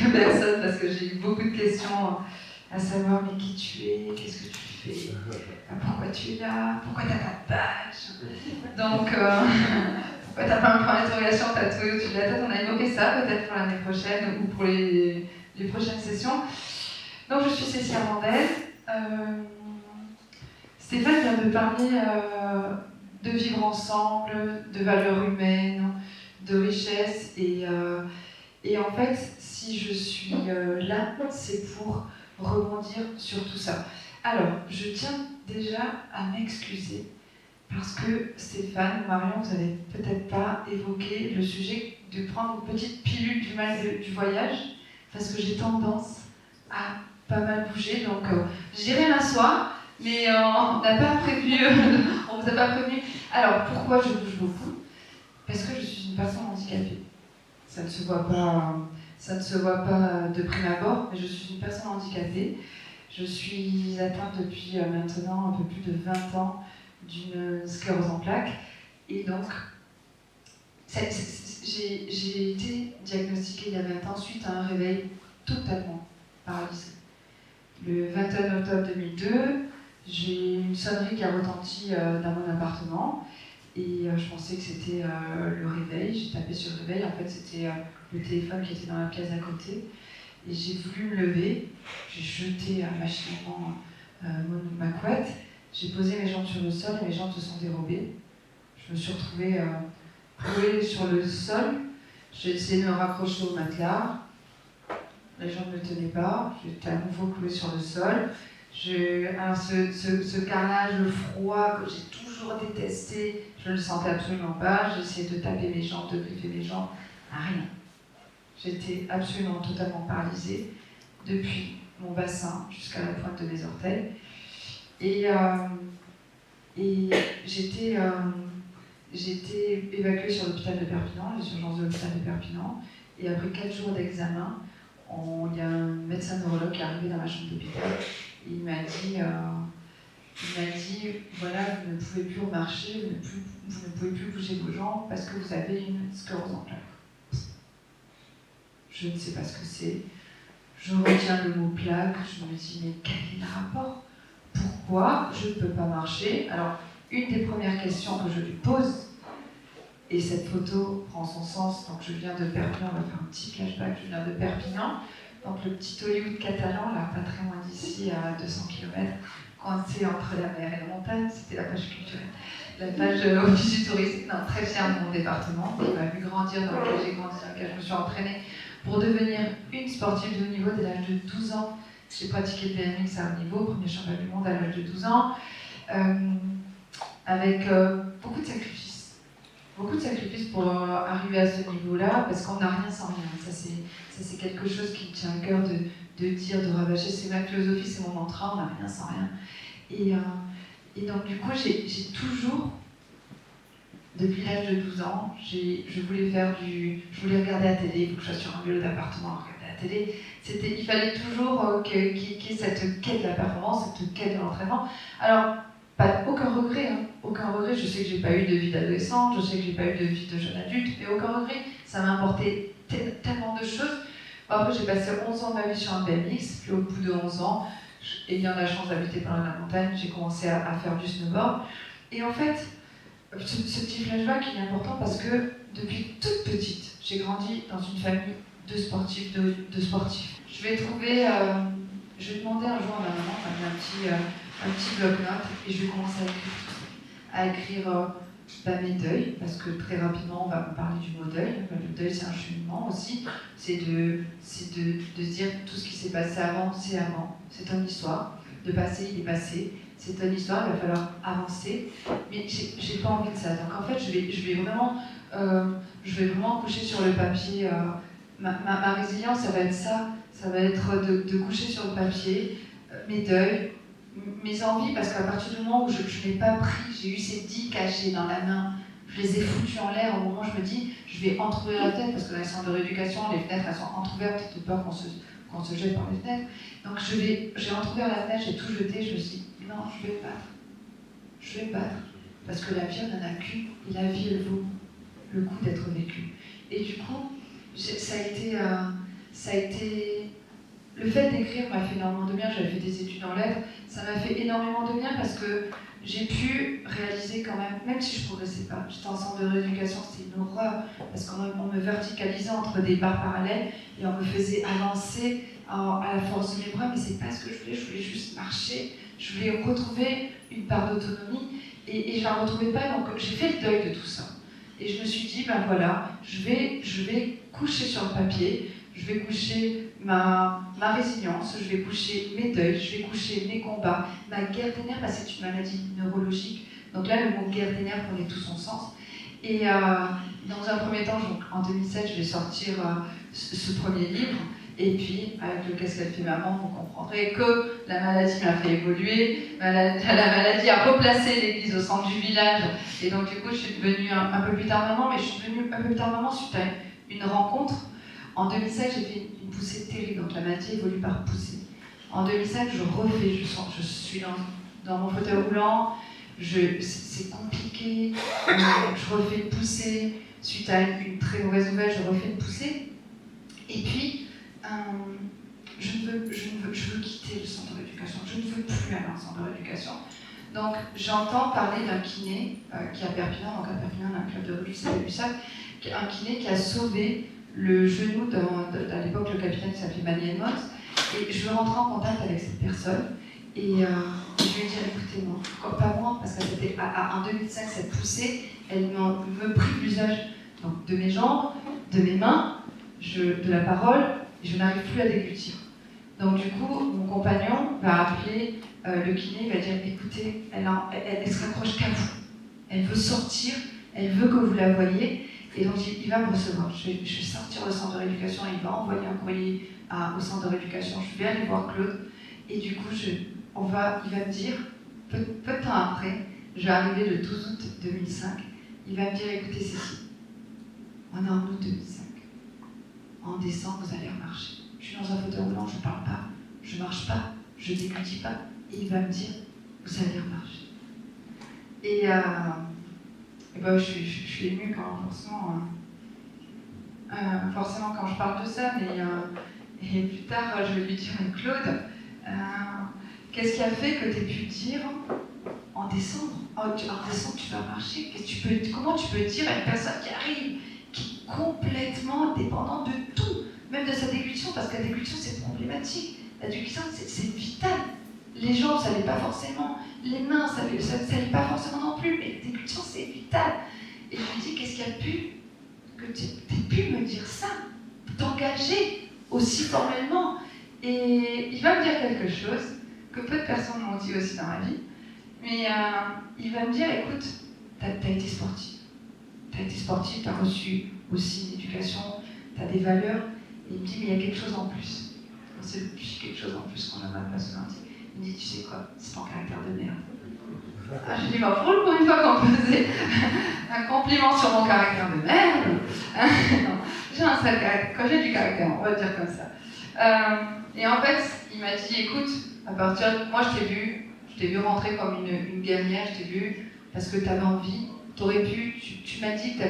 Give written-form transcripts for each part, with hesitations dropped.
quelques personnes parce que j'ai eu beaucoup de questions à savoir mais qui tu es, qu'est-ce que tu fais, pourquoi tu es là, pourquoi t'as pas de badge, donc pourquoi t'as pas un point d'interrogation tatoué au-dessus de la tête. On a évoqué ça peut-être pour l'année prochaine ou pour les prochaines sessions. Donc je suis Cécile Armandel. Stéphane vient de parler de vivre ensemble, de valeurs humaines, de richesse et en fait, si je suis là, c'est pour rebondir sur tout ça. Alors, je tiens déjà à m'excuser parce que Stéphane, Marion, vous n'avez peut-être pas évoqué le sujet de prendre une petite pilule du mal du voyage parce que j'ai tendance à pas mal bouger, donc j'irai m'asseoir, mais on n'a pas prévu, on vous a pas prévenu. Alors, pourquoi je bouge beaucoup? Parce que je suis une personne handicapée. Ça ne se voit pas de prime abord, mais je suis une personne handicapée. Je suis atteinte depuis maintenant un peu plus de 20 ans d'une sclérose en plaques. Et donc, j'ai été diagnostiquée il y a 20 ans suite à un réveil totalement paralysé. Le 21 octobre 2002, j'ai une sonnerie qui a retenti dans mon appartement. Et je pensais que c'était le réveil, j'ai tapé sur le réveil, en fait c'était le téléphone qui était dans la pièce à côté. Et j'ai voulu me lever, j'ai jeté machinalement ma couette, j'ai posé mes jambes sur le sol et mes jambes se sont dérobées. Je me suis retrouvée clouée sur le sol, j'ai essayé de me raccrocher au matelas, les jambes ne tenaient pas, j'étais à nouveau clouée sur le sol. Alors ce carnage, le froid que j'ai toujours détesté, je ne le sentais absolument pas. J'ai essayé de taper mes jambes, de griffer mes jambes, rien. J'étais absolument totalement paralysée depuis mon bassin jusqu'à la pointe de mes orteils. Et j'étais évacuée sur l'hôpital de Perpignan, les urgences de l'hôpital de Perpignan. Et après 4 jours d'examen, il y a un médecin neurologue qui est arrivé dans ma chambre d'hôpital. Il m'a dit, voilà, vous ne pouvez plus marcher, vous ne pouvez plus bouger vos jambes parce que vous avez une sclérose en plaques. Je ne sais pas ce que c'est. Je retiens le mot plaque, je me dis, mais quel est le rapport? Pourquoi je ne peux pas marcher? Alors, une des premières questions que je lui pose, et cette photo prend son sens, donc je viens de Perpignan, on va faire un petit flashback, je viens de Perpignan. Donc le petit Hollywood catalan, là, pas très loin d'ici, à 200 km, coincé entre la mer et la montagne, c'était la page culturelle. La page office du tourisme, non, très fière de mon département, qui m'a vu grandir, dans lequel j'ai grandi, dans lequel je me suis entraînée pour devenir une sportive de haut niveau dès l'âge de 12 ans. J'ai pratiqué le BMX à haut niveau, premier champion du monde à l'âge de 12 ans, avec beaucoup de sacrifices. Beaucoup de sacrifices pour arriver à ce niveau-là, parce qu'on n'a rien sans rien. Ça, c'est quelque chose qui me tient à cœur de dire, de rabâcher. C'est ma philosophie, c'est mon mantra, on n'a rien sans rien. Et donc, du coup, j'ai toujours, depuis l'âge de 12 ans, je voulais regarder la télé, il faut que je sois sur un vélo d'appartement, regarder la télé. Il fallait toujours qu'il y ait cette quête de la performance, cette quête de l'entraînement. Alors, aucun regret, hein. Aucun regret. Je sais que j'ai pas eu de vie d'adolescente, je sais que j'ai pas eu de vie de jeune adulte, mais aucun regret. Ça m'a apporté tellement de choses. Après, j'ai passé 11 ans de ma vie sur un BMX, puis au bout de 11 ans, ayant la chance d'habiter par la montagne, j'ai commencé à faire du snowboard. Et en fait, ce petit flashback il est important parce que depuis toute petite, j'ai grandi dans une famille de sportifs, de sportifs. Je vais demander un jour à ma maman, elle m'a mis un petit bloc-notes et je vais commencer à écrire mes deuils, parce que très rapidement on va me parler du mot deuil. Le deuil c'est un cheminement aussi, c'est de se dire tout ce qui s'est passé avant, c'est ton histoire, de passé il est passé, c'est ton histoire, il va falloir avancer, mais j'ai pas envie de ça. Donc en fait je vais vraiment coucher sur le papier, ma résilience ça va être ça va être de coucher sur le papier mes deuils, mes envies, parce qu'à partir du moment où je n'ai pas pris, j'ai eu ces 10 cachés dans la main, je les ai foutus en l'air au moment où je me dis, je vais entrouvrir la tête, parce que dans les centres de rééducation, les fenêtres elles sont entrouvertes, de peur qu'on se jette par les fenêtres. Donc j'ai entrouvert la fenêtre, j'ai tout jeté, je me suis dit, non, je vais me battre, parce que la vie on n'en a qu'une, et la vie elle vaut le coup d'être vécue. Et du coup, ça a été ça a été... Le fait d'écrire m'a fait énormément de bien, j'avais fait des études en lettres, ça m'a fait énormément de bien parce que j'ai pu réaliser quand même si je progressais pas, j'étais en centre de rééducation, c'était une horreur, parce qu'on me verticalisait entre des barres parallèles et on me faisait avancer à la force de mes bras, mais c'est pas ce que je voulais juste marcher, je voulais retrouver une part d'autonomie et je la retrouvais pas, donc j'ai fait le deuil de tout ça. Et je me suis dit, ben voilà, je vais coucher sur le papier, je vais coucher ma résilience, je vais coucher mes deuils, je vais coucher mes combats, ma guerre des nerfs, parce que c'est une maladie neurologique. Donc là, le mot guerre des nerfs prenait tout son sens. Et dans un premier temps, donc, en 2007, je vais sortir ce premier livre. Et puis, avec le Qu'est-ce qu'elle fait maman, vous comprendrez que la maladie m'a fait évoluer, la maladie a replacé l'église au centre du village. Et donc, du coup, je suis devenue un peu plus tard maman, mais je suis devenue un peu plus tard maman suite à une rencontre. En 2005, j'ai fait une poussée terrible, donc la maladie évolue par poussée. En 2005, je suis dans mon fauteuil roulant, c'est compliqué, je refais une poussée. Suite à une très mauvaise nouvelle, je refais une poussée. Et puis, je veux quitter le centre d'éducation, je ne veux plus aller en centre de rééducation. Donc j'entends parler d'un kiné qui est à Perpignan, donc à Perpignan, un club de rugby qui s'appelle l'USAC, un kiné qui a sauvé le genou à l'époque le capitaine qui s'appelait Manny Edmonds. Et je veux rentrer en contact avec cette personne et je lui ai dit écoutez, non, pourquoi pas moi, parce que c'était en 2005, cette poussée, elle me prit l'usage de mes jambes, de mes mains, de la parole, et je n'arrive plus à déglutir. Donc du coup, mon compagnon va appeler le kiné, il va dire écoutez, elle se raccroche qu'à vous. Elle veut sortir, elle veut que vous la voyiez, et donc il va me recevoir. Je vais sortir au centre de rééducation, il va envoyer un courrier au centre de rééducation, je vais aller voir Claude, et du coup, il va me dire, peu de temps après, je vais arriver le 12 août 2005, il va me dire écoutez Cécile, on est en août 2005. En décembre, vous allez remarcher. Je suis dans un fauteuil roulant, je ne parle pas, je ne marche pas, je ne déglutis pas. Et il va me dire, vous allez remarcher. Et ben, je suis émue forcément quand je parle de ça, mais et plus tard, je vais lui dire, Claude, qu'est-ce qui a fait que tu aies pu dire en décembre, tu vas marcher, comment tu peux dire à une personne qui arrive, qui est complètement dépendante de tout, même de sa déglutition, parce que la déglutition c'est problématique. La déglutition c'est vital. Les jambes ça l'est pas forcément, les mains ça l'est pas forcément non plus, mais la déglutition c'est vital. Et je lui dis qu'est-ce qu'il y a pu que tu aies pu me dire ça, t'engager aussi formellement. Et il va me dire quelque chose que peu de personnes m'ont dit aussi dans ma vie, mais il va me dire écoute, t'as été sportive. Tu as été sportif, tu as reçu aussi une éducation, tu as des valeurs, et il me dit, mais il y a quelque chose en plus. C'est quelque chose en plus qu'on a mal passé. Il me dit, tu sais quoi, c'est ton caractère de merde. Ah, je lui dis, bah, pour une fois qu'on faisait un compliment sur mon caractère de merde, non, j'ai un sale caractère, quand j'ai du caractère, on va le dire comme ça. Et en fait, il m'a dit, écoute, à partir de moi, je t'ai vu rentrer comme une guerrière, je t'ai vu parce que tu avais envie. T'aurais pu, tu m'as dit que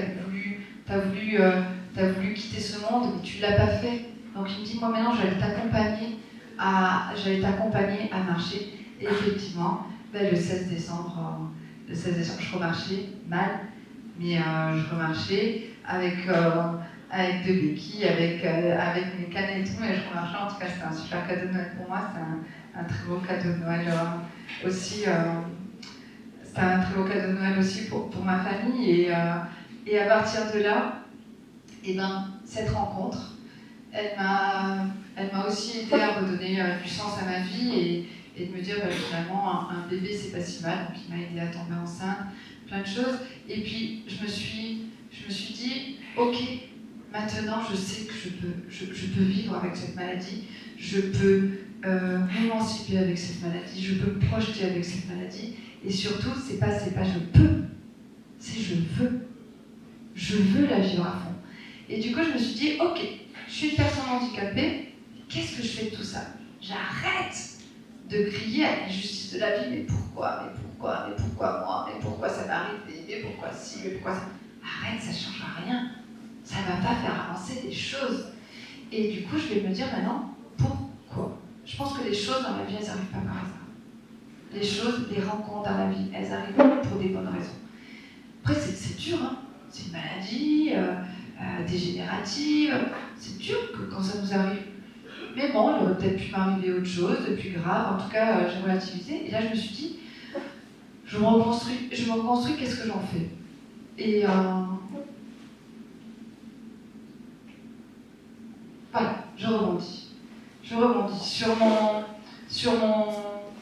t'as voulu quitter ce monde, mais tu l'as pas fait. Donc il me dit, moi maintenant j'allais t'accompagner à marcher. Et effectivement, le 16 décembre, je remarchais mal, mais je remarchais avec 2 béquilles, avec mes cannes et tout, mais je remarchais. En tout cas, c'était un super cadeau de Noël pour moi, c'était un très beau cadeau de Noël aussi. C'était un très beau cadeau de Noël aussi pour ma famille. Et à partir de là, cette rencontre, elle m'a aussi aidé à redonner du sens à ma vie et de me dire finalement un bébé c'est pas si mal. Donc il m'a aidé à tomber enceinte, plein de choses. Et puis je me suis dit ok, maintenant je sais que je peux vivre avec cette maladie, je peux m'émanciper avec cette maladie, je peux me projeter avec cette maladie. Et surtout, c'est pas je peux, c'est je veux. Je veux la vivre à fond. Et du coup, je me suis dit, ok, je suis une personne handicapée, qu'est-ce que je fais de tout ça? J'arrête de crier à l'injustice de la vie, mais pourquoi moi, mais pourquoi ça m'est arrivé, mais pourquoi ci, mais pourquoi ça... Arrête, ça ne change rien. Ça ne va pas faire avancer des choses. Et du coup, je vais me dire maintenant, pourquoi? Je pense que les choses dans la vie, elles n'arrivent pas par hasard. Les choses, les rencontres dans la vie, elles arrivent pour des bonnes raisons. Après, c'est dur, hein. C'est une maladie dégénérative. C'est dur quand ça nous arrive. Mais bon, il aurait peut-être pu m'arriver autre chose de plus grave. En tout cas, j'ai relativisé. Et là, je me suis dit, je me reconstruis, qu'est-ce que j'en fais? Et voilà, je rebondis. Sur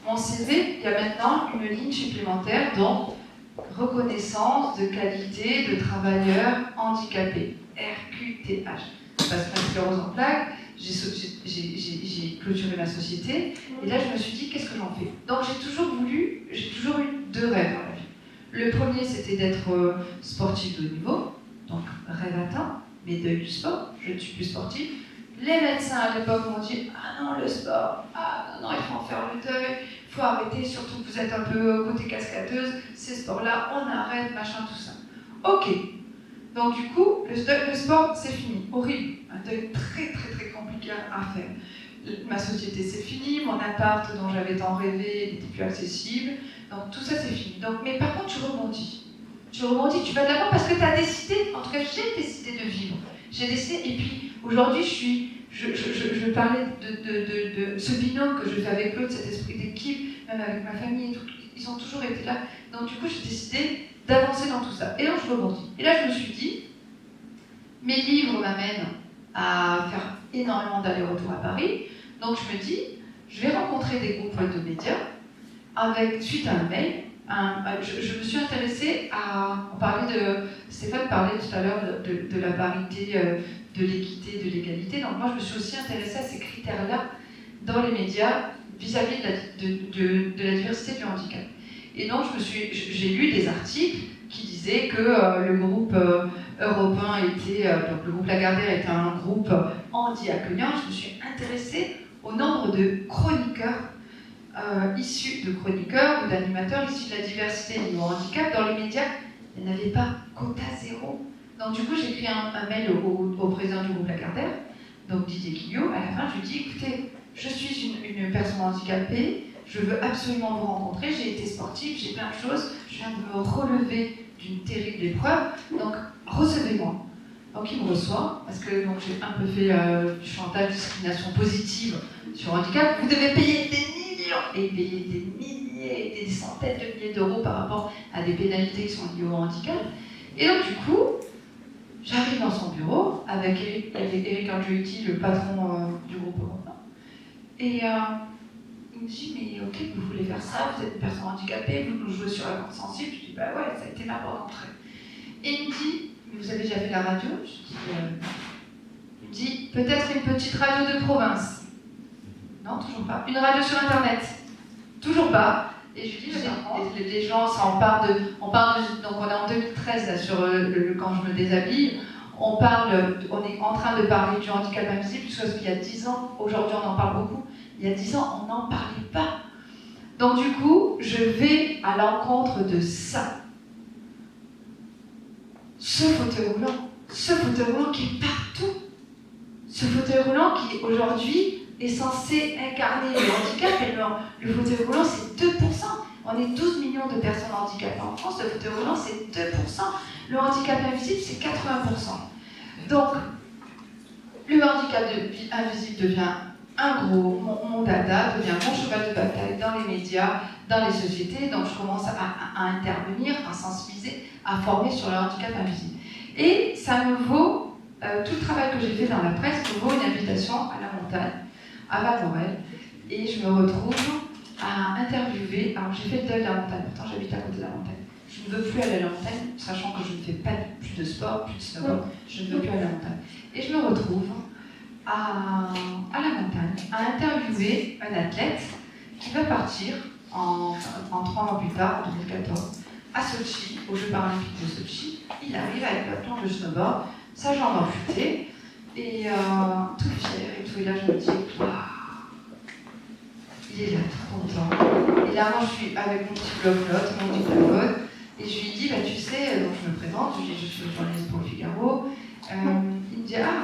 mon CV, il y a maintenant une ligne supplémentaire, donc reconnaissance de qualité de travailleurs handicapés, RQTH. Je passe ma sclérose en plaques, j'ai clôturé ma société, et là je me suis dit, qu'est-ce que j'en fais? Donc j'ai toujours eu deux rêves dans la vie. Le premier, c'était d'être sportif de haut niveau, donc rêve atteint, mais deuil du sport, je ne suis plus sportive. Les médecins à l'époque m'ont dit, ah non, le sport, ah non, il faut en faire le deuil, il faut arrêter, surtout que vous êtes un peu côté cascadeuse, ces sports-là, on arrête, machin, tout ça. Ok, donc du coup, le sport, c'est fini, horrible, un deuil très très très compliqué à faire. Ma société, c'est fini, mon appart dont j'avais tant rêvé n'était plus accessible, donc tout ça, c'est fini. Donc, mais par contre, tu rebondis, tu vas de l'avant parce que tu as décidé, en tout cas, j'ai décidé de vivre. J'ai décidé, et puis aujourd'hui, je parlais de ce binôme que je fais avec Claude, cet esprit d'équipe, même avec ma famille, et tout, ils ont toujours été là. Donc du coup, j'ai décidé d'avancer dans tout ça. Et donc je rebondis. Et là, je me suis dit, mes livres m'amènent à faire énormément d'allers-retours à Paris. Donc je me dis, je vais rencontrer des groupes de médias, suite à un mail. Je me suis intéressée à... Stéphane parlait tout à l'heure de la parité, de l'équité, de l'égalité. Donc moi, je me suis aussi intéressée à ces critères-là dans les médias vis-à-vis de la diversité du handicap. Et donc, j'ai lu des articles qui disaient que le groupe européen donc le groupe Lagardère était un groupe handi-accueillant. Je me suis intéressée au nombre de chroniqueurs issus de chroniqueurs ou d'animateurs issus de la diversité liée au handicap. Dans les médias, il n'y en avait pas, quota zéro. Donc du coup, j'ai écrit un mail au président du groupe Lagardère, donc Didier Quillot. À la fin, je lui dis, écoutez, je suis une personne handicapée, je veux absolument vous rencontrer, j'ai été sportive, j'ai plein de choses, je viens de me relever d'une terrible épreuve, donc recevez-moi. Donc il me reçoit, parce que donc, j'ai un peu fait du chantage, discrimination positive sur le handicap. Vous devez payer des millions et payer des milliers, des centaines de milliers d'euros par rapport à des pénalités qui sont liées au handicap. Et donc du coup, j'arrive dans son bureau avec Eric Angelitti, le patron du groupe européen. Et il me dit, mais ok, vous voulez faire ça, vous êtes une personne handicapée, vous nous jouez sur la corde sensible. Je dis, bah ouais, ça a été ma porte d'entrée. Et il me dit, mais vous avez déjà fait la radio? Je dis, il me dit, peut-être une petite radio de province. Non, toujours pas. Une radio sur Internet? Toujours pas. Et je lui dis, les gens s'emparent donc on est en 2013 là, sur quand je me déshabille, on est en train de parler du handicap invisible, parce qu'il y a 10 ans, aujourd'hui on en parle beaucoup, il y a 10 ans on n'en parlait pas. Donc du coup, je vais à l'encontre de ça. Ce fauteuil roulant qui est partout, ce fauteuil roulant qui aujourd'hui est censé incarner le handicap, et le fauteuil roulant c'est 2%. On est 12 millions de personnes handicapées en France, le fauteuil roulant c'est 2%. Le handicap invisible c'est 80%. Donc, le handicap invisible devient un gros, mon dada, devient mon cheval de bataille dans les médias, dans les sociétés. Donc je commence à intervenir, à sensibiliser, à former sur le handicap invisible. Et ça me vaut, tout le travail que j'ai fait dans la presse me vaut une invitation à la montagne, à Val-Morel, et je me retrouve à interviewer. Alors j'ai fait le deuil de la montagne, pourtant j'habite à côté de la montagne. Je ne veux plus aller à la montagne, sachant que je ne fais plus de sport, plus de snowboard, je ne veux plus aller à la montagne. Et je me retrouve à la montagne, à interviewer un athlète qui va partir en 3 mois plus tard, en 2014, à Sochi, aux Jeux paralympiques de Sochi. Il arrive avec un plan de snowboard, sa jambe amputée, et tout fier et tout. Et là, je me dis, waouh, il est là, tout content. Et là, moi, je suis avec mon petit bloc-notes, mon dictaphone, et je lui dis, bah, tu sais, donc je me présente, je suis journaliste pour le Figaro. Il me dit, ah,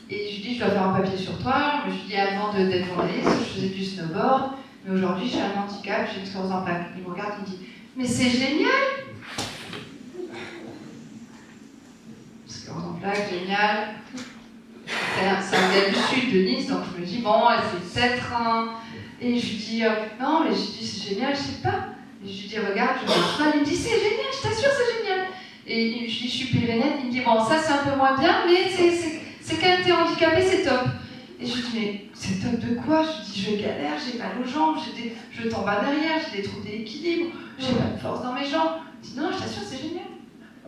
Et je lui dis, je dois faire un papier sur toi. Je lui dis, avant d'être journaliste, je faisais du snowboard, mais aujourd'hui j'ai un handicap, j'ai une sclérose en plaques. Il me regarde, il me dit, mais c'est génial! Sclérose en plaques, génial. C'est un gars du sud de Nice, donc je me dis, bon, c'est peut-être un. Et je lui dis, non, mais je lui dis, c'est génial, je sais pas. Et je lui dis, regarde, je marche mal. Il me dit, c'est génial, je t'assure, c'est génial. Et je lui dis, je suis périnette. Il me dit, bon, ça c'est un peu moins bien, mais c'est quand même t'es handicapé, c'est top. Et je lui dis, mais c'est top de quoi? Je lui dis, je galère, j'ai mal aux jambes, je tombe à derrière, j'ai des troubles d'équilibre, j'ai pas de force dans mes jambes. Je dis, non, je t'assure, c'est génial.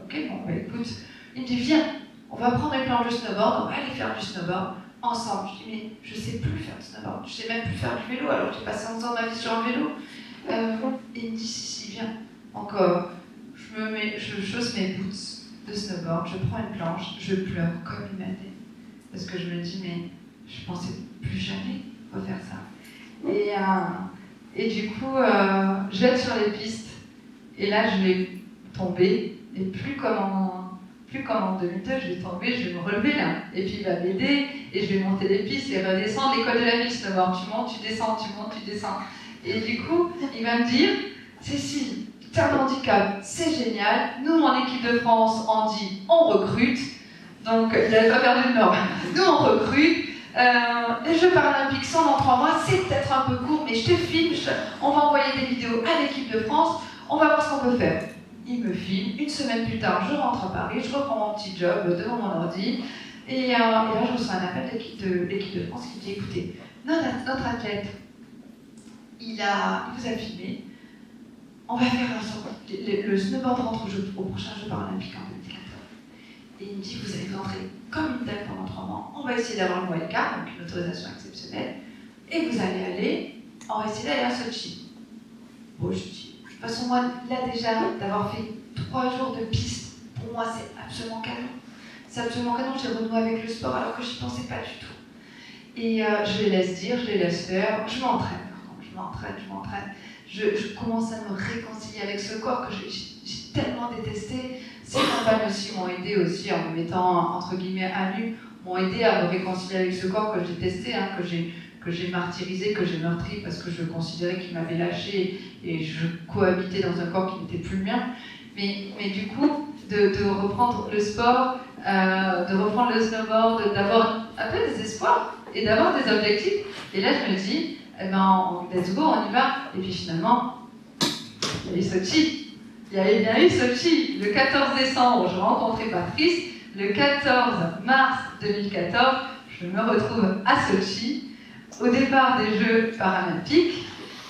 Ok, bon, bah écoute. Il me dit, viens, on va prendre une planche de snowboard, on va aller faire du snowboard ensemble. Je dis, mais je sais plus faire du snowboard, je sais même plus faire du vélo, alors j'ai passé 11 ans de ma vie sur un vélo. Et il me dit, si, viens, encore. Je chausse mes boots de snowboard, je prends une planche, je pleure comme une madeleine. Parce que je me dis, mais je pensais plus jamais refaire ça. Et du coup, je vais être sur les pistes, et là je vais tomber, et plus comme en 2002, je vais tomber, je vais me relever là, et puis il va m'aider, et je vais monter les pistes et redescendre l'école de la ville snowboard. Tu montes, tu descends, tu montes, tu descends. Et du coup, il va me dire, Cécile, t'as un handicap, c'est génial. Nous, en équipe de France, on dit, on recrute. Donc, il n'avait pas perdu le nord. Nous, on recrute. Les Jeux paralympiques sont dans 3 mois, c'est peut-être un peu court, mais je te filme, on va envoyer des vidéos à l'équipe de France, on va voir ce qu'on peut faire. Il me filme, une semaine plus tard, je rentre à Paris, je reprends mon petit job devant mon ordi, et là, je reçois un appel de l'équipe de France qui dit, écoutez, notre athlète, il vous a filmé, on va faire le snowboard rentre au prochain Jeux paralympiques en 2014. Et il me dit, vous allez rentrer comme une telle pendant 3 mois, on va essayer d'avoir le wildcard, donc une autorisation exceptionnelle, et vous allez aller, on va essayer d'aller à Sochi. Bon, je dis, de toute façon, moi, là déjà, d'avoir fait 3 jours de piste, pour moi, c'est absolument canon. C'est absolument canon, j'ai renoué avec le sport alors que je n'y pensais pas du tout. Et je les laisse dire, je les laisse faire, je m'entraîne. Je commence à me réconcilier avec ce corps que j'ai tellement détesté. Ces campagnes aussi m'ont aidé aussi en me mettant entre guillemets à nu, m'ont aidé à me réconcilier avec ce corps que j'ai détesté, hein, que j'ai martyrisé, que j'ai meurtri parce que je considérais qu'il m'avait lâché et je cohabitais dans un corps qui n'était plus le mien. Mais du coup, de reprendre le sport, de reprendre le snowboard, d'avoir un peu des espoirs et d'avoir des objectifs. Et là, je me dis, eh ben, let's go, on y va. Et puis finalement, il y a eu Sochi. Il y avait bien eu Sochi. Le 14 décembre, je rencontrais Patrice. Le 14 mars 2014, je me retrouve à Sochi, au départ des Jeux paralympiques,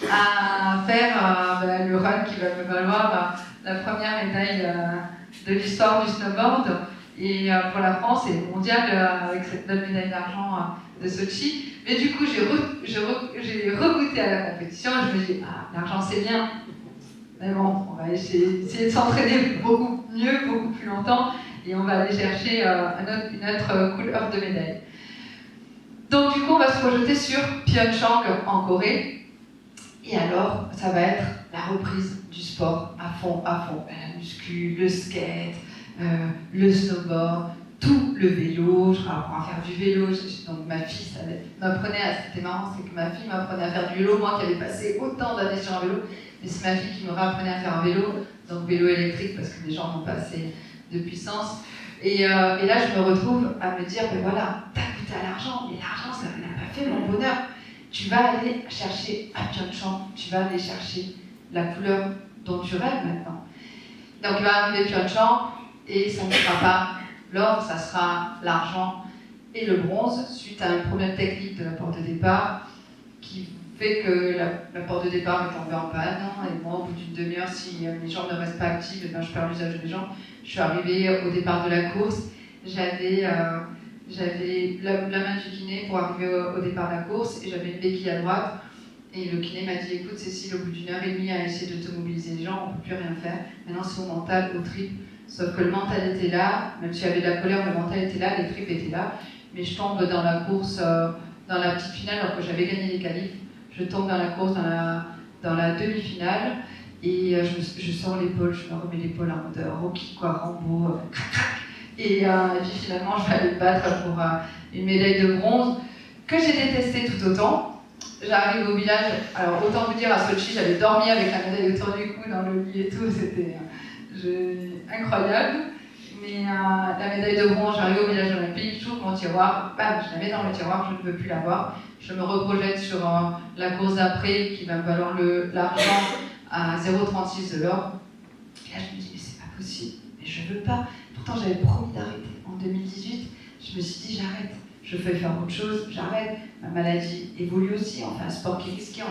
à faire le run qui va me valoir la première médaille de l'histoire du snowboard. Et pour la France et mondiale avec cette belle médaille d'argent de Sochi. Mais du coup, j'ai regoûté à la compétition et je me dis, l'argent c'est bien, mais bon, on va essayer de s'entraîner beaucoup mieux, beaucoup plus longtemps, et on va aller chercher une autre couleur de médaille. Donc du coup, on va se projeter sur Pyeongchang en Corée, et alors, ça va être la reprise du sport à fond. La muscu, le skate, le snowboard, tout le vélo, je apprends à faire du vélo, donc ma fille c'était marrant, c'est que ma fille m'apprenait à faire du vélo, moi qui avais passé autant d'années sur un vélo, mais c'est ma fille qui me réapprenait à faire un vélo, donc vélo électrique parce que les gens n'ont pas assez de puissance. Et là je me retrouve à me dire, ben voilà, t'as goûté à l'argent, mais l'argent ça n'a pas fait mon bonheur. Tu vas aller chercher à Pyeongchang, tu vas aller chercher la couleur dont tu rêves maintenant. Donc il va arriver Pyeongchang et ça ne sera pas l'or, ça sera l'argent et le bronze, suite à une première technique de la porte de départ qui fait que la porte de départ est tombée en panne. Et moi, au bout d'une demi-heure, si les jambes ne restent pas actives, et ben, je perds l'usage des jambes. Je suis arrivée au départ de la course, j'avais la main du kiné pour arriver au départ de la course et j'avais une béquille à droite. Et le kiné m'a dit, écoute Cécile, au bout d'une heure et demie à essayer de te mobiliser les jambes, on ne peut plus rien faire. Maintenant c'est au mental, au trip. Sauf que le mental était là, même s'il y avait de la colère, le mental était là, les tripes étaient là. Mais je tombe dans la course, dans la petite finale, alors que j'avais gagné les qualifs. Je tombe dans la course, dans la demi-finale. Et je sors l'épaule, je me remets l'épaule en mode Rocky, quoi, Rambo, crac, crac. Et puis finalement, je vais aller me battre pour une médaille de bronze que j'ai détestée tout autant. J'arrive au village, alors autant vous dire, à Sochi, j'avais dormi avec la médaille autour du cou dans le lit et tout, c'était incroyable. Mais la médaille de bronze, j'arrive au village olympique, j'ouvre mon tiroir, bam, je la mets dans le tiroir, je ne veux plus l'avoir. Je me reprojette sur la course d'après qui va me valoir l'argent à 0,36 de l'or. Et là, je me dis, mais c'est pas possible, mais je veux pas. Pourtant, j'avais promis d'arrêter. En 2018, je me suis dit, j'arrête. Je veux faire autre chose, j'arrête. Ma maladie évolue aussi. On fait un sport qui est risqué.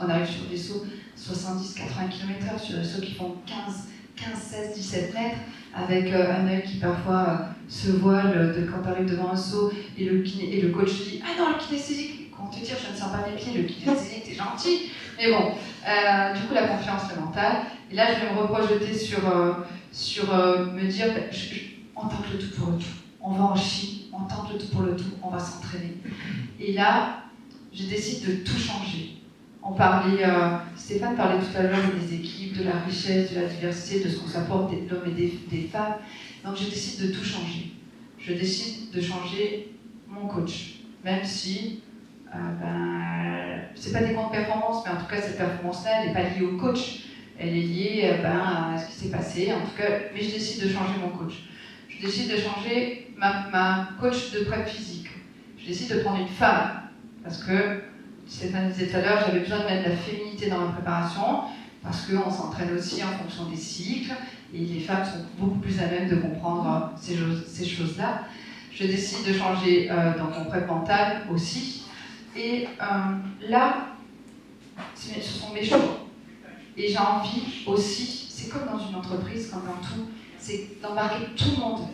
On arrive sur des sauts 70-80 km/h, sur des sauts qui font 15, 16, 17 mètres, avec un œil qui parfois se voile quand tu arrives devant un saut et le coach dit « Ah non, le kinesthésique !» Comment te dire, je ne sens pas mes pieds, le kinesthésique, t'es gentil. Mais bon, du coup, la confiance, le mental. Et là, je vais me reprojeter sur me dire, on tente le tout pour le tout. On va en Chine, on tente le tout pour le tout, on va s'entraîner. Et là, je décide de tout changer. Stéphane parlait tout à l'heure des équipes, de la richesse, de la diversité, de ce qu'on s'apporte des hommes et des femmes. Donc je décide de tout changer. Je décide de changer mon coach. Même si, c'est pas des grandes performances, mais en tout cas cette performance-là, elle n'est pas liée au coach. Elle est liée à ce qui s'est passé, en tout cas, mais je décide de changer mon coach. Je décide de changer ma coach de prep physique. Je décide de prendre une femme, parce que, Stéphane disait tout à l'heure, j'avais besoin de mettre de la féminité dans ma préparation, parce qu'on s'entraîne aussi en fonction des cycles, et les femmes sont beaucoup plus à même de comprendre ces choses-là. Je décide de changer dans mon prep mental aussi, et là, ce sont mes choix. Et j'ai envie aussi, c'est comme dans une entreprise, comme dans tout, c'est d'embarquer tout le monde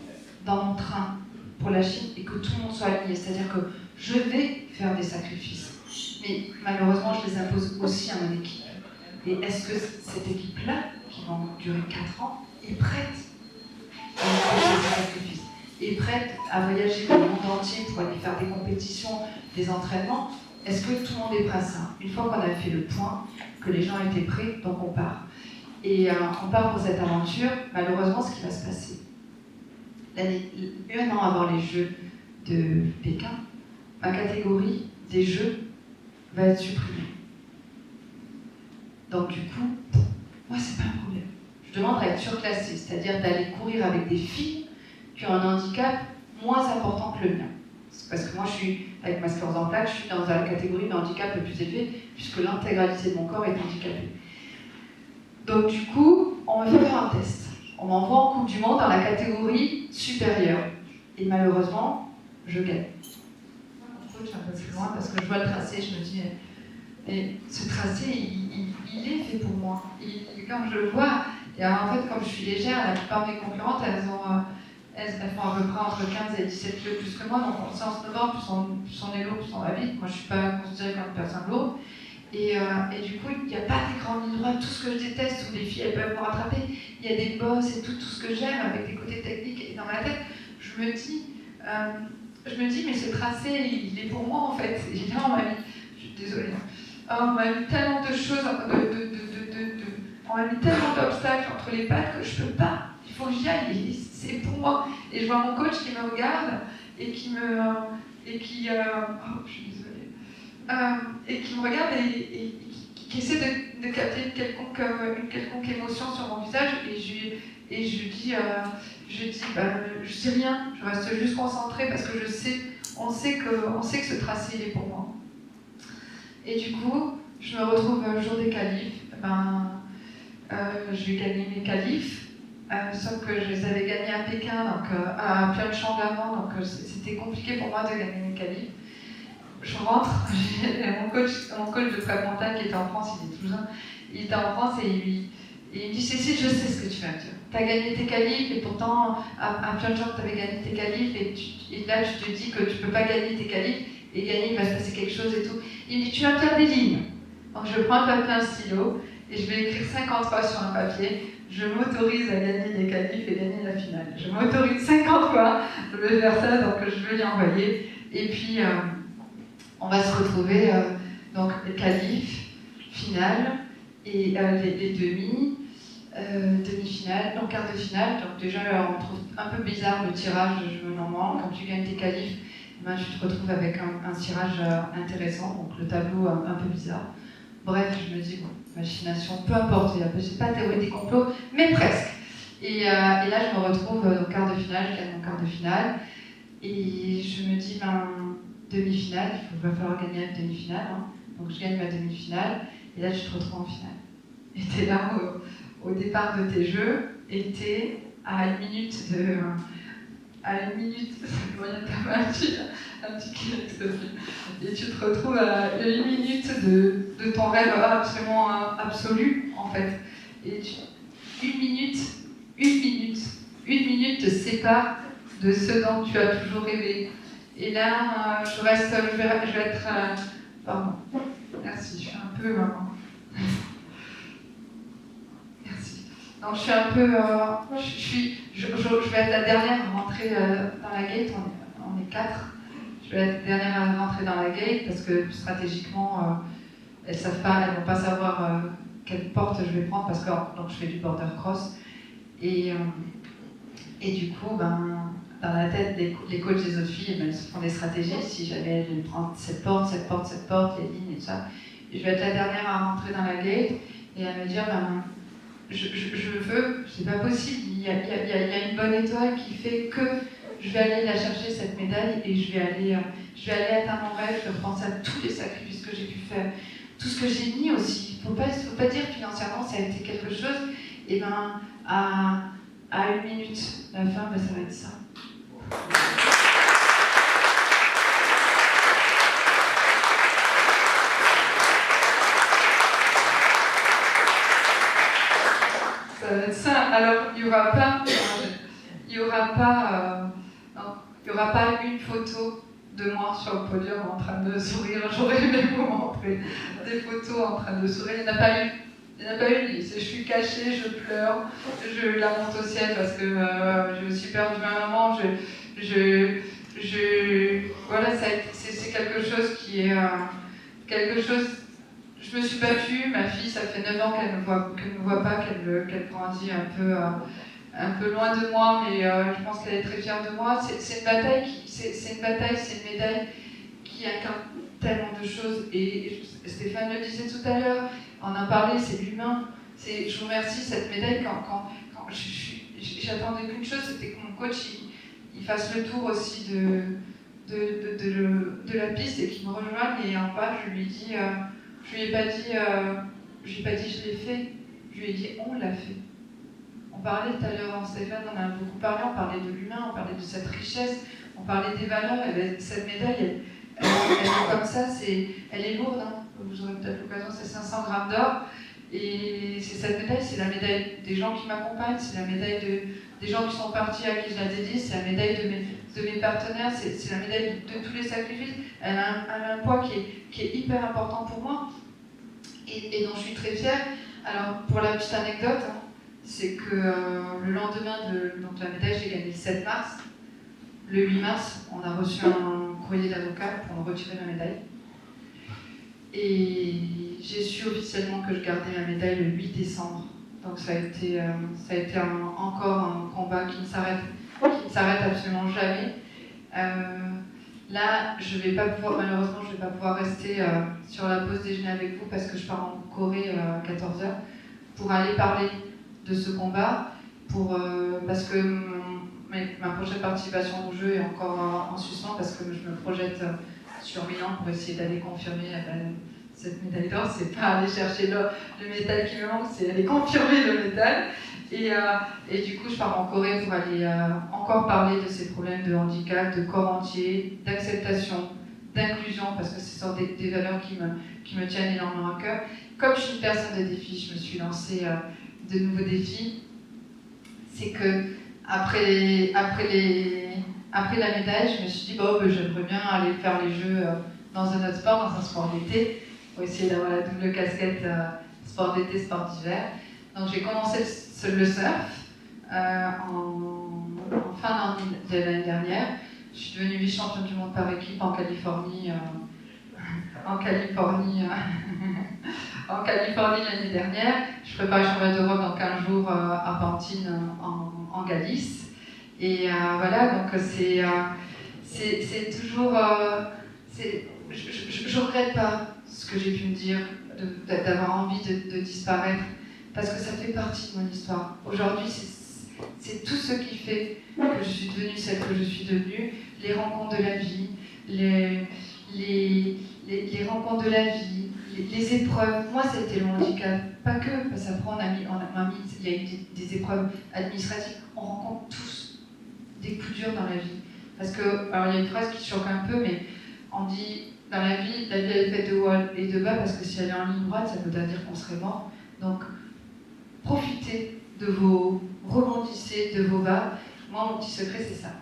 dans mon train pour la Chine et que tout le monde soit aligné. C'est-à-dire que je vais faire des sacrifices, mais malheureusement, je les impose aussi à mon équipe. Et est-ce que cette équipe-là, qui va durer 4 ans, est prête à faire ces sacrifices, est prête à voyager dans le monde entier pour aller faire des compétitions, des entraînements? Est-ce que tout le monde est prêt à ça? Une fois qu'on a fait le point, que les gens étaient prêts, donc on part. Et on part pour cette aventure. Malheureusement, ce qui va se passer, un an avant les Jeux de Pékin, ma catégorie des Jeux va être supprimée. Donc du coup, moi, c'est pas un problème. Je demande à être surclassée, c'est-à-dire d'aller courir avec des filles qui ont un handicap moins important que le mien. Parce que moi, je suis, avec ma sclérose en plaques, je suis dans la catégorie de handicap le plus élevé, puisque l'intégralité de mon corps est handicapée. Donc du coup, on me fait faire un test. On m'envoie en Coupe du Monde dans la catégorie supérieure. Et malheureusement, je gagne. Mon coach un peu plus loin, parce que je vois le tracé, je me dis, et ce tracé, il est fait pour moi. Quand je le vois, et alors, en fait, comme je suis légère, la plupart de mes concurrentes, elles font à peu près entre 15 et 17 kg plus que moi, donc on sait en snowboard, plus on est lourd, plus on va vite. Moi, je ne suis pas considérée comme une personne lourde. Et du coup, il n'y a pas des grandes lignes droites, tout ce que je déteste, où les filles elles peuvent me rattraper. Il y a des bosses et tout ce que j'aime, avec des côtés techniques. Et dans ma tête, je me dis, mais ce tracé, il est pour moi en fait. Et là, on m'a mis, je suis désolée, on m'a mis tellement de choses, on m'a mis tellement d'obstacles entre les pattes que je ne peux pas. Il faut que j'y aille, c'est pour moi. Et je vois mon coach qui me regarde et qui me. Je suis désolée. Et qui me regarde et qui essaie de capter une quelconque émotion sur mon visage. Et je dis rien, je reste juste concentrée parce que on sait que ce tracé il est pour moi. Et du coup, je me retrouve le jour des qualifs. Je vais gagner mes qualifs. Sauf que je les avais gagnés à Pékin, donc à Pyeongchang avant, donc c'était compliqué pour moi de gagner mes qualifs. Je rentre, mon coach de prep mental qui était en France, il est toulousain, il était en France et il me dit Cécile, je sais ce que tu vas me dire. Tu as gagné tes qualifs et pourtant à Pyeongchang tu avais gagné tes qualifs et là tu te dis que tu ne peux pas gagner tes qualifs et gagner, il va se passer quelque chose et tout. Il me dit tu vas me faire des lignes. Donc je prends un papier, un stylo et je vais écrire 50 fois sur un papier. Je m'autorise à gagner les qualifs et gagner la finale. Je m'autorise 50 fois, je vais faire ça, donc je vais lui envoyer. Et puis, on va se retrouver, donc les qualifs, finale, et les demi-finales, donc quart de finale. Donc déjà, on trouve un peu bizarre le tirage, je me demande, quand tu gagnes tes qualifs, ben, tu te retrouves avec un tirage intéressant, donc le tableau un peu bizarre. Bref, je me dis, bon, machination, peu importe, j'ai pas théorie des complots, mais presque. Et là, je me retrouve au quart de finale, je gagne mon quart de finale, et je me dis, ben, demi-finale, il va falloir gagner la demi-finale, hein. Donc je gagne ma demi-finale, et là, tu te retrouves en finale. Et t'es là au départ de tes jeux, et t'es à une minute de... À une minute, il y a un petit Kleenex dessus. Et tu te retrouves à une minute de ton rêve absolument absolu, en fait. Et une minute te sépare de ce dont tu as toujours rêvé. Et là, je vais être... pardon, merci, je suis un peu... merci. Donc je suis un peu... je vais être la dernière à rentrer dans la gate, on est 4. Je vais être la dernière à rentrer dans la gate parce que stratégiquement, elles ne vont pas savoir quelle porte je vais prendre parce que donc, je fais du border cross. Et du coup, ben, dans la tête les coachs des autres filles, ben, elles se font des stratégies. Si jamais elles prendre cette porte, les lignes et tout ça. Et je vais être la dernière à rentrer dans la gate et à me dire, ben, je veux, c'est pas possible, il y a une bonne étoile qui fait que je vais aller la chercher cette médaille et je vais aller atteindre mon rêve, je vais penser à tous les sacrifices que j'ai pu faire, tout ce que j'ai mis aussi. Faut pas dire financièrement ça a été quelque chose, et ben à une minute, la fin, ben, ça va être ça. Ça va être ça. Alors, il n'y aura pas une photo de moi sur le podium en train de sourire. J'aurais aimé vous montrer des photos en train de sourire. Il n'y en a pas une. Je suis cachée, je pleure, je la monte au ciel parce que j'ai aussi perdu ma maman. Voilà, c'est quelque chose qui est quelque chose. Je me suis battue, ma fille, ça fait 9 ans qu'elle ne me voit pas, qu'elle grandit un peu loin de moi, mais je pense qu'elle est très fière de moi. C'est une bataille, c'est une médaille qui incarne tellement de choses. Et Stéphane le disait tout à l'heure, on en parlait, c'est l'humain. Je vous remercie, cette médaille, quand j'attendais qu'une chose, c'était que mon coach il fasse le tour aussi de la piste et qu'il me rejoigne. Et en bas, je lui ai dit... je lui ai pas dit je l'ai fait, je lui ai dit on l'a fait. On parlait tout à l'heure, Stéphane en a beaucoup parlé, on parlait de l'humain, on parlait de cette richesse, on parlait des valeurs, et cette médaille, elle est comme ça, elle est lourde, hein. Vous aurez peut-être l'occasion, c'est 500 grammes d'or, et cette médaille, c'est la médaille des gens qui m'accompagnent, c'est la médaille des gens qui sont partis à qui je la dédie, c'est la médaille de mes partenaires, c'est la médaille de tous les sacrifices. Elle a un poids qui est hyper important pour moi et dont je suis très fière. Alors, pour la petite anecdote, hein, c'est que le lendemain de la médaille, j'ai gagné le 7 mars. Le 8 mars, on a reçu un courrier d'avocat pour me retirer ma médaille. Et j'ai su officiellement que je gardais ma médaille le 8 décembre. Donc ça a été encore un combat qui ne s'arrête absolument jamais. Là, malheureusement, je ne vais pas pouvoir rester sur la pause déjeuner avec vous parce que je pars en Corée à 14h pour aller parler de ce combat, parce que ma prochaine participation au jeu est encore en suspens parce que je me projette sur Milan pour essayer d'aller confirmer cette médaille d'or. C'est pas aller chercher le métal qui me manque, c'est aller confirmer le métal. Et du coup, je pars en Corée pour aller encore parler de ces problèmes de handicap, de corps entier, d'acceptation, d'inclusion, parce que ce sont des valeurs qui me tiennent énormément à cœur. Comme je suis une personne de défi, je me suis lancée de nouveaux défis. C'est que après la médaille, je me suis dit, j'aimerais bien aller faire les jeux dans un autre sport, dans un sport d'été, pour essayer d'avoir la double casquette sport d'été, sport d'hiver. Donc j'ai commencé le surf en fin de l'année dernière. Je suis devenue vice-championne du monde par équipe en Californie l'année dernière. Je prépare le championnat d'Europe dans 15 jours à Pantine en Galice. Et voilà, donc c'est toujours... je regrette pas ce que j'ai pu me dire, d'avoir envie de disparaître, parce que ça fait partie de mon histoire. Aujourd'hui, c'est tout ce qui fait que je suis devenue celle que je suis devenue, les rencontres de la vie, les rencontres de la vie, les épreuves. Moi, c'était le handicap, pas que, parce qu'après il y a eu des épreuves administratives. On rencontre tous des coups durs dans la vie. Parce que, alors il y a une phrase qui choque un peu, mais on dit, dans la vie elle est faite de haut et de bas, parce que si elle est en ligne droite, ça veut dire qu'on serait mort. Donc, profitez de vos rebondissez, de vos bas. Moi, mon petit secret, c'est ça.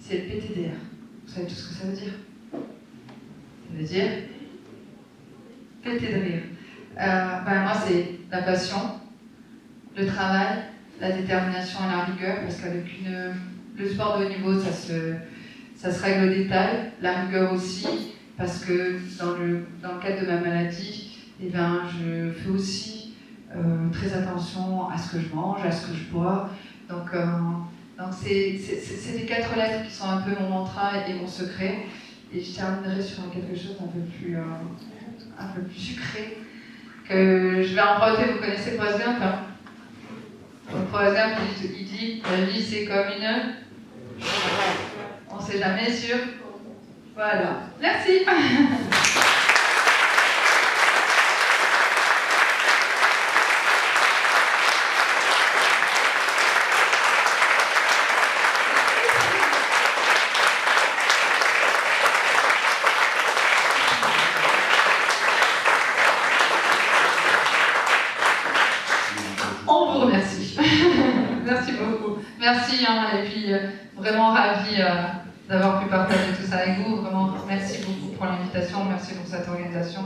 C'est le PTDR. Vous savez tout ce que ça veut dire? Ça veut dire péter de rire. Moi, c'est la passion, le travail, la détermination et la rigueur, parce qu'avec le sport de haut niveau, ça se règle au détail. La rigueur aussi, parce que dans le cadre de ma maladie, je fais aussi très attention à ce que je mange, à ce que je bois. Donc c'est les 4 lettres qui sont un peu mon mantra et mon secret. Et je terminerai sur quelque chose d'un peu plus sucré, que je vais emprunter. Vous connaissez Forrest Gump, hein? Donc Forrest Gump, il dit la vie c'est comme on sait jamais sûr. Voilà. Merci. On vous remercie. Merci beaucoup. Merci, et puis vraiment ravie d'avoir pu partager tout ça avec vous. Vraiment, merci beaucoup pour l'invitation, merci pour cette organisation.